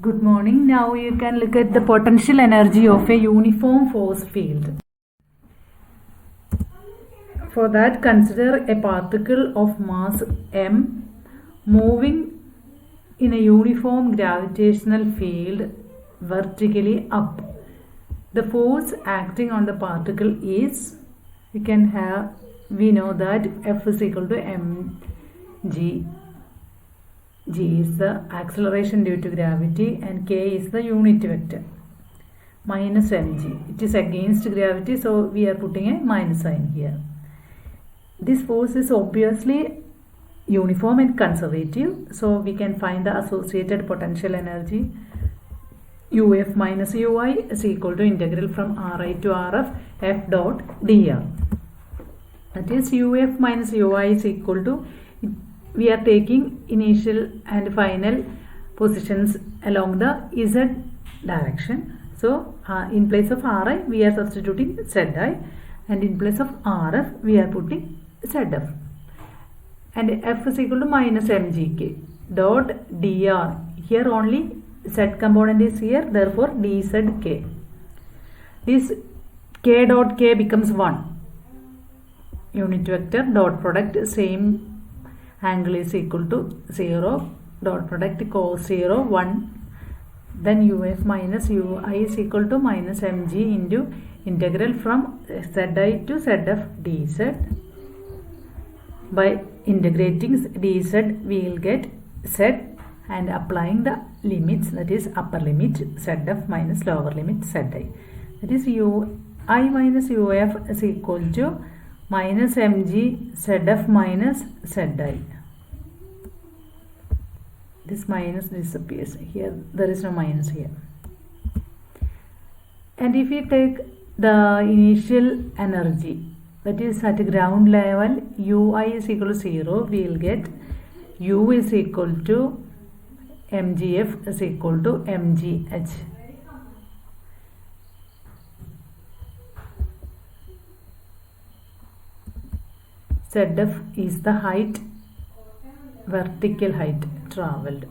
Good morning. Now you can look at the potential energy of a uniform force field. For that, consider a particle of mass m moving in a uniform gravitational field vertically up. The force acting on the particle is, we know that F is equal to mg. G is the acceleration due to gravity and K is the unit vector minus mg. It is against gravity, so we are putting a minus sign here. This force is obviously uniform and conservative, so we can find the associated potential energy UF minus UI is equal to integral from Ri to Rf F dot dr. That is UF minus UI is equal to, we are taking initial and final positions along the Z direction. So in place of Ri we are substituting Zi, and in place of Rf we are putting Zf, and F is equal to minus mgk dot dr. Here only Z component is here, therefore dzk. This k dot k becomes 1. Unit vector dot product same angle is equal to 0, dot product cos 0 1, then UF minus UI is equal to minus mg into integral from Zi to Zf dz. By integrating dz we will get Z, and applying the limits, that is upper limit Zf minus lower limit Zi. That is UI minus UF is equal to minus mg Zf minus Zi. This minus disappears. Here there is no minus here. And if we take the initial energy, that is at ground level, UI is equal to 0, we will get U is equal to mgf is equal to mgh. Zf is the height, vertical height travelled.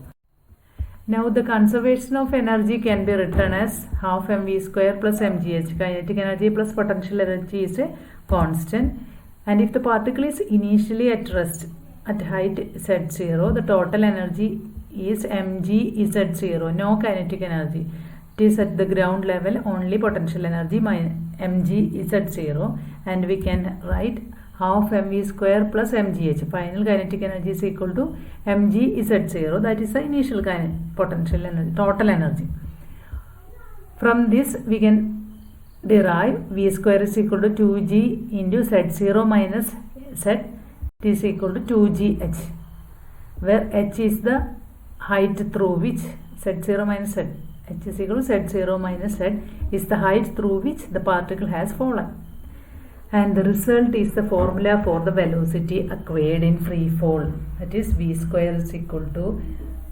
Now the conservation of energy can be written as half mv square plus mgh. Kinetic energy plus potential energy is a constant, and if the particle is initially at rest at height z0, the total energy is mg z0, no kinetic energy. It is at the ground level, only potential energy mg z0, and we can write half mv square plus mgh. Final kinetic energy is equal to mg z0, that is the initial potential energy, total energy. From this we can derive v square is equal to 2g into z0 minus z, it is equal to 2gh, where h is the height through which z0 minus z, h is equal to z0 minus z is the height through which the particle has fallen. And the result is the formula for the velocity acquired in free fall, that is v square is equal to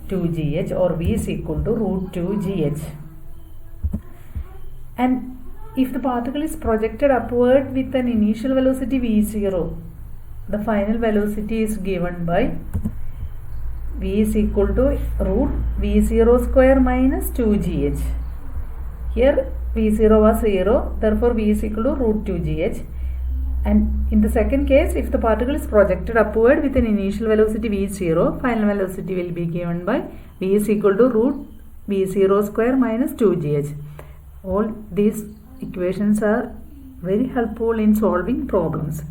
2gh, or v is equal to root 2gh. And if the particle is projected upward with an initial velocity v0, the final velocity is given by v is equal to root v0 square minus 2gh. Here v0 was 0, therefore v is equal to root 2gh. And in the second case, if the particle is projected upward with an initial velocity v0, final velocity will be given by v is equal to root v0 square minus 2gh. All these equations are very helpful in solving problems.